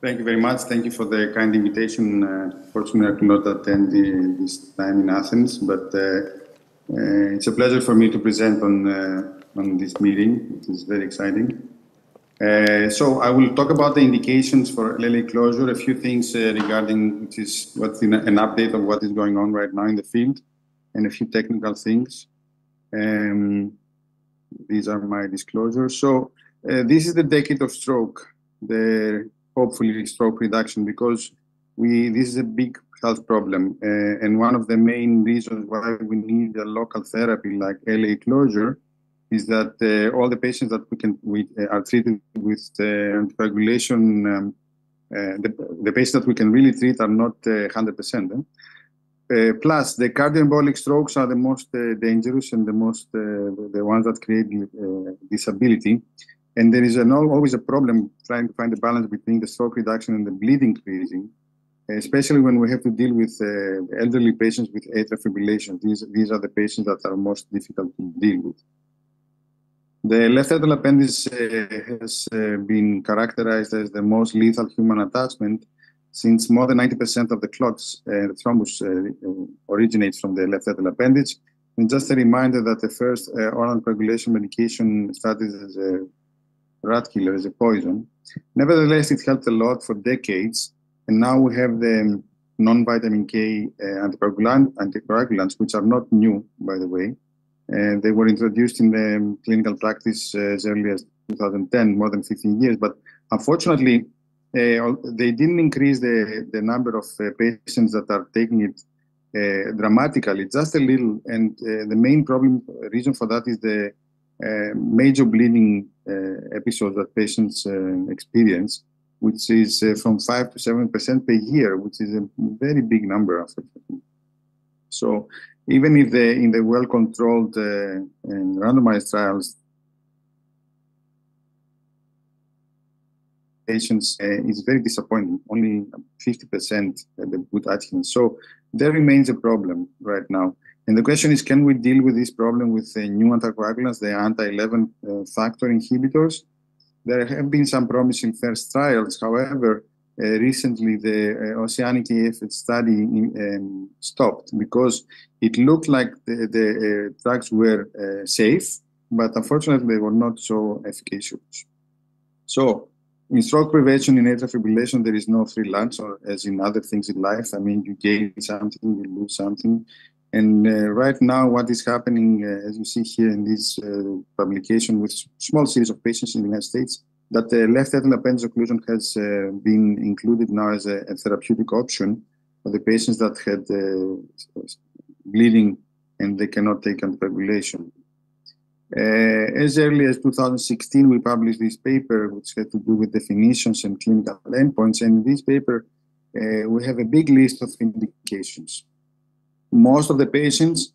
Thank you very much. Thank you for the kind invitation. Fortunately, I could not attend this time in Athens, but it's a pleasure for me to present on this meeting. It is very exciting. So I will talk about the indications for LAA closure, a few things regarding an update of what is going on right now in the field, and a few technical things. These are my disclosures. So this is the decade of stroke, hopefully stroke reduction, because this is a big health problem. And one of the main reasons why we need a local therapy like LAA closure is that all the patients that we are treated with anticoagulation, the patients that we can really treat are not 100%. Plus, the cardioembolic strokes are the most dangerous and the ones that create disability. And there is always a problem trying to find a balance between the stroke reduction and the bleed increasing, especially when we have to deal with elderly patients with atrial fibrillation. These are the patients that are most difficult to deal with. The left atrial appendage has been characterized as the most lethal human attachment, since more than 90% of the clots, the thrombus, originates from the left atrial appendage. And just a reminder that the first oral coagulation medication started as a rat killer, as a poison. Nevertheless, it helped a lot for decades. And now we have the non-vitamin K anticoagulants, which are not new, by the way. They were introduced in the clinical practice as early as 2010, more than 15 years. But unfortunately, they didn't increase the number of patients that are taking it dramatically, just a little. And the main reason for that is the major bleeding episodes that patients experience, which is from 5 to 7% per year, which is a very big number, unfortunately. So even if in the well-controlled and randomized trials, patients is very disappointing, only 50% the good adherence. So there remains a problem right now. And the question is, can we deal with this problem with new anticoagulants, the anti-11 factor inhibitors? There have been some promising first trials. However, recently the Oceanic AF study stopped because it looked like the drugs were safe, but unfortunately they were not so efficacious. So in stroke prevention in atrial fibrillation, there is no free lunch, or as in other things in life. I mean, you gain something, you lose something. And right now, what is happening, as you see here in this publication with small series of patients in the United States, that the left atrial appendage occlusion has been included now as a therapeutic option for the patients that had bleeding and they cannot take anticoagulation. As early as 2016, we published this paper, which had to do with definitions and clinical endpoints. And in this paper, we have a big list of indications. Most of the patients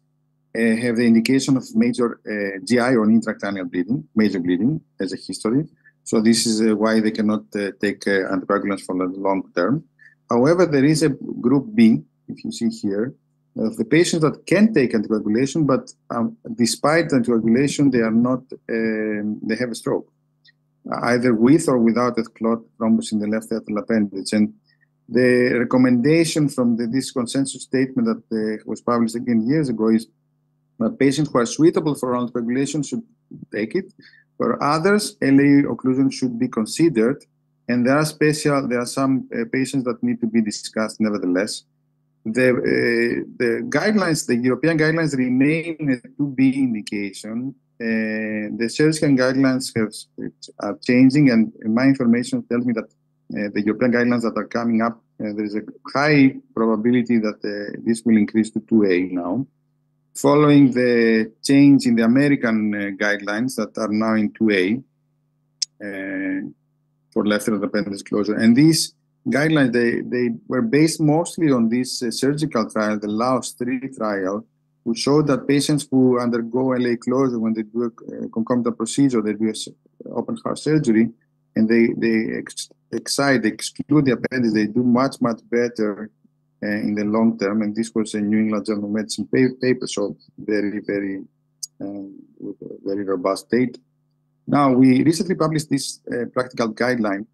have the indication of major GI or intracranial bleeding, major bleeding as a history. So this is why they cannot take anticoagulants for the long term. However, there is a group B, if you see here, of the patients that can take anticoagulation, but despite anticoagulation, they have a stroke, either with or without a clot thrombus in the left atrial appendage. And the recommendation from this consensus statement that was published again years ago is that patients who are suitable for anticoagulation should take it. For others, LAA occlusion should be considered, and there are some patients that need to be discussed nevertheless. The guidelines, the European guidelines remain a 2B indication. The surgical guidelines are changing, and my information tells me that the European guidelines that are coming up, there is a high probability that this will increase to 2A now, following the change in the American guidelines that are now in 2A for left atrial appendage closure. And these guidelines, they were based mostly on this surgical trial, the LAAO 3 trial, which showed that patients who undergo LAA closure when they do a concomitant procedure, they do open heart surgery, and they exclude the appendage, they do much, much better in the long term. And this was a New England Journal of Medicine paper, so very, very robust data. Now, we recently published this practical guideline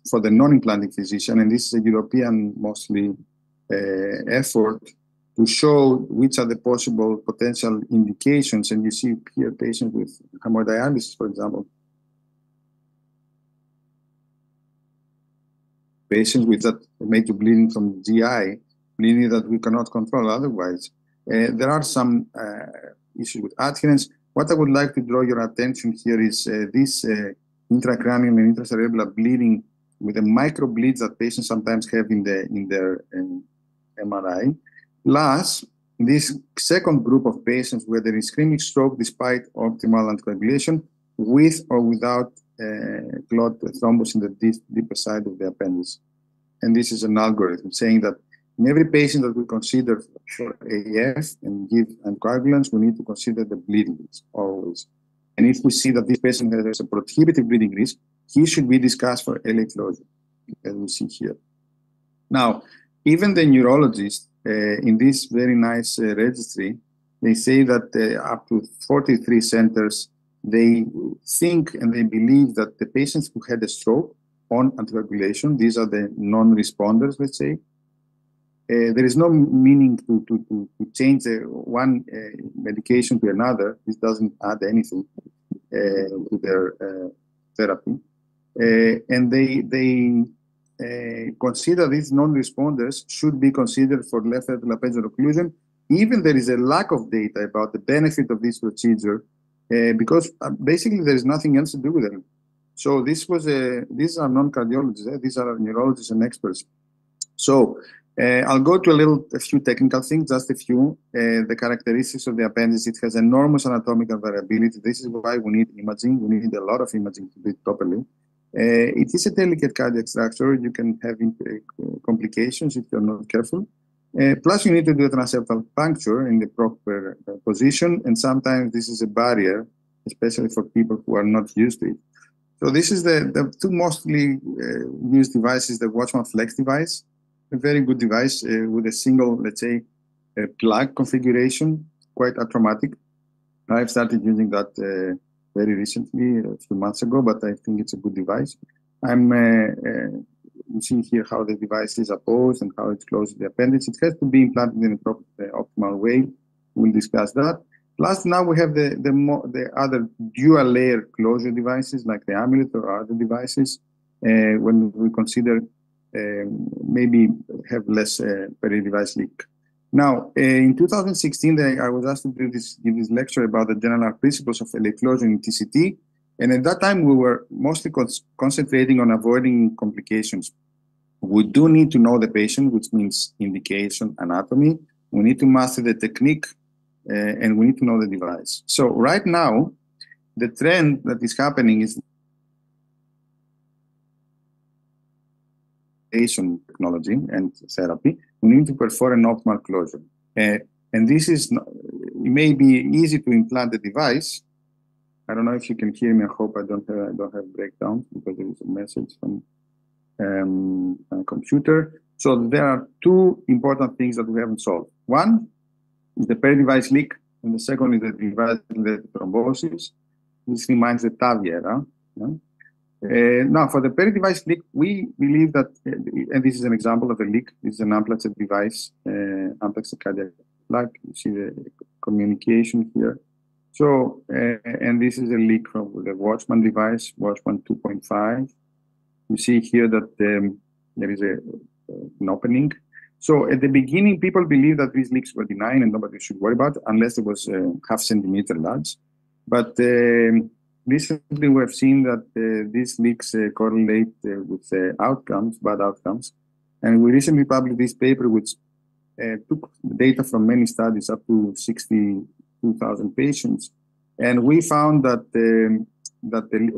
for the non-implanting physician, and this is a European mostly effort to show which are the possible potential indications. And you see here patients with hemodialysis, for example, patients with that major bleeding from GI, bleeding that we cannot control otherwise. There are some issues with adherence. What I would like to draw your attention here is this intracranial and intracerebral bleeding with the microbleeds that patients sometimes have in their MRI. Plus, this second group of patients where there is ischemic stroke despite optimal anticoagulation with or without clot thrombus in the deeper side of the appendix. And this is an algorithm saying that in every patient that we consider for AF and give anticoagulants, we need to consider the bleeding risk always. And if we see that this patient has a prohibitive bleeding risk, he should be discussed for LA closure, as we see here. Now, even the neurologists in this very nice registry, they say that up to 43 centers, they think and they believe that the patients who had a stroke on anticoagulation, these are the non-responders, let's say, there is no meaning to change one medication to another. This doesn't add anything to their therapy. And they consider these non-responders should be considered for left atrial appendage occlusion. Even there is a lack of data about the benefit of this procedure because basically there is nothing else to do with them. So these are non-cardiologists, these are neurologists and experts. So I'll go to a few technical things, just a few. The characteristics of the appendix, it has enormous anatomical variability. This is why we need imaging. We need a lot of imaging to do it properly. It is a delicate cardiac structure. You can have complications if you're not careful. Plus, you need to do a transeptal puncture in the proper position. And sometimes this is a barrier, especially for people who are not used to it. So this is the two mostly used devices, the Watchman Flex device, a very good device with a single, let's say, plug configuration, quite automatic. I've started using that very recently, a few months ago, but I think it's a good device. You see here how the device is opposed and how it's close to the appendix. It has to be implanted in a proper, optimal way. We'll discuss that. Plus, now we have the other dual layer closure devices like the amulet or other devices. When we consider maybe have less peri-device leak. Now, in 2016, I was asked to give this lecture about the general principles of LA closure in TCT. And at that time, we were mostly concentrating on avoiding complications. We do need to know the patient, which means indication, anatomy. We need to master the technique, and we need to know the device. So right now, the trend that is happening is technology and therapy. We need to perform an optimal closure. And this is, it may be easy to implant the device. I don't know if you can hear me. I hope I don't have breakdowns because there is a message from a computer. So there are two important things that we haven't solved. One is the peri-device leak, and the second is the device-related thrombosis. This reminds the TAVI era. Now, for the peri-device leak, we believe that, and this is an example of a leak. This is an Ampitheatre device, Ampitheatre cardiac plug. You see the communication here. So, and this is a leak from the Watchman device, Watchman 2.5. You see here that there is an opening. So at the beginning, people believed that these leaks were benign and nobody should worry about it unless it was half centimeter large. But recently, we have seen that these leaks correlate with outcomes, bad outcomes. And we recently published this paper, which took data from many studies, up to 62,000 patients. And we found that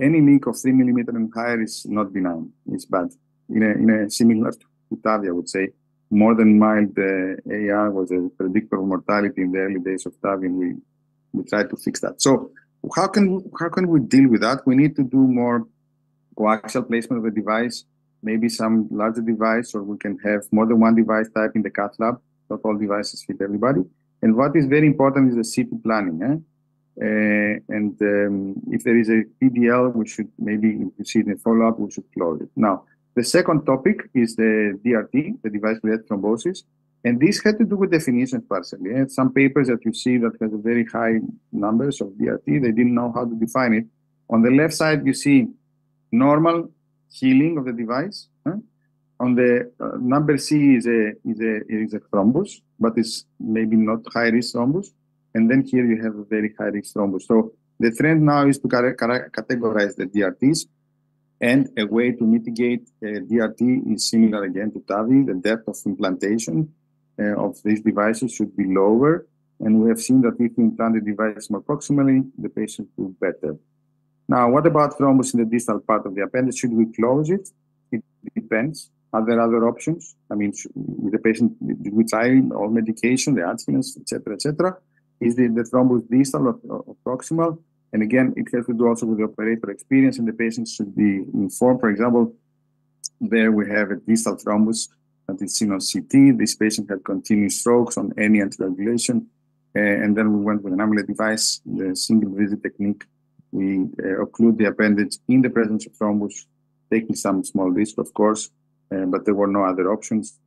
any leak of 3 millimeter and higher is not benign. It's bad. In a similar to TAVI, I would say. More than mild AR was a predictor of mortality in the early days of TAVI, and we tried to fix that. So how can we deal with that? We need to do more coaxial placement of the device, maybe some larger device, or we can have more than one device type in the cath lab. Not all devices fit everybody. And what is very important is the CT planning. If there is a PDL, we should maybe, if you see the follow-up, we should close it. Now, the second topic is the DRT, the device-related thrombosis. And this had to do with definitions partially. And some papers that you see that has a very high numbers of DRT, they didn't know how to define it. On the left side, you see normal healing of the device. On the number C is a thrombus, but it's maybe not high-risk thrombus. And then here you have a very high-risk thrombus. So the trend now is to categorize the DRTs. And a way to mitigate DRT is similar again to TAVI. The depth of implantation of these devices should be lower. And we have seen that if you implant the device more proximally, the patient will do better. Now, what about thrombus in the distal part of the appendage? Should we close it? It depends. Are there other options? I mean, with the patient, did we try all medication, the aspirins, et cetera? Is the thrombus distal or proximal? And again, it has to do also with the operator experience, and the patient should be informed. For example, there we have a distal thrombus that is seen on CT. This patient had continuous strokes on any anticoagulation. And then we went with an amulet device, the single visit technique. We occlude the appendage in the presence of thrombus, taking some small risk, of course, but there were no other options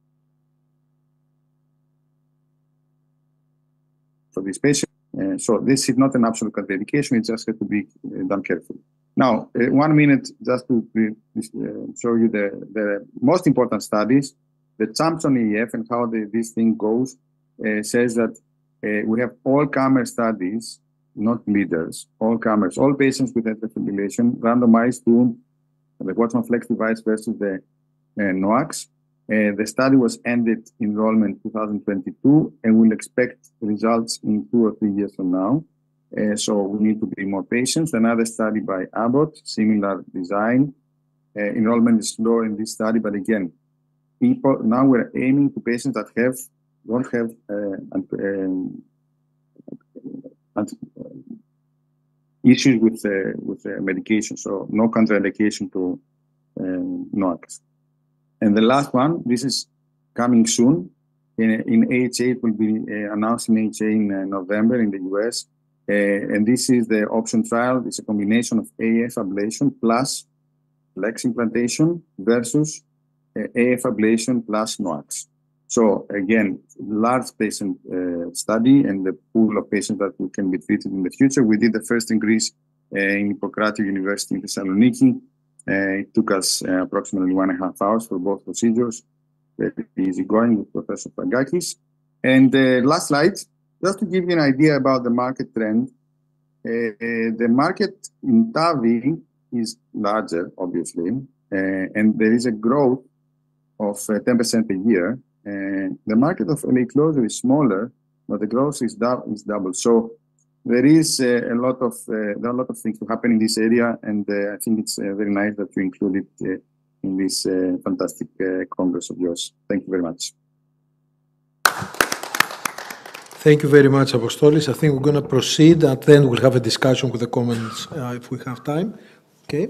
for this patient. So this is not an absolute contraindication, it just has to be done carefully. Now, 1 minute just to show you the most important studies. The Champion EF and how this thing goes says that we have all-comer studies, not leaders, all-comers, all patients with atrial fibrillation randomized to the Kosmas Flex device versus the NOACs. The study was ended enrollment 2022, and we'll expect results in 2 or 3 years from now. So we need to be more patient. Another study by Abbott, similar design. Enrollment is slow in this study, but again, now we're aiming to patients that don't have issues with medication, so no contraindication to NOACs. And the last one, this is coming soon. In AHA, it will be announced in AHA in November in the US. And this is the option trial. It's a combination of AF ablation plus flex implantation versus AF ablation plus NOACs. So again, large patient study and the pool of patients that can be treated in the future. We did the first in Greece in Hippocratic University in Thessaloniki. It took us approximately 1.5 hours for both procedures. Very easy going with Professor Vagenakis. And last slide, just to give you an idea about the market trend. The market in TAVI is larger, obviously, and there is a growth of 10% a year. The market of LA closure is smaller, but the growth is double. So there is there are a lot of things to happen in this area, and I think it's very nice that you include it in this fantastic congress of yours. Thank you very much. Thank you very much, Apostolis. I think we're going to proceed, and then we'll have a discussion with the comments if we have time. Okay.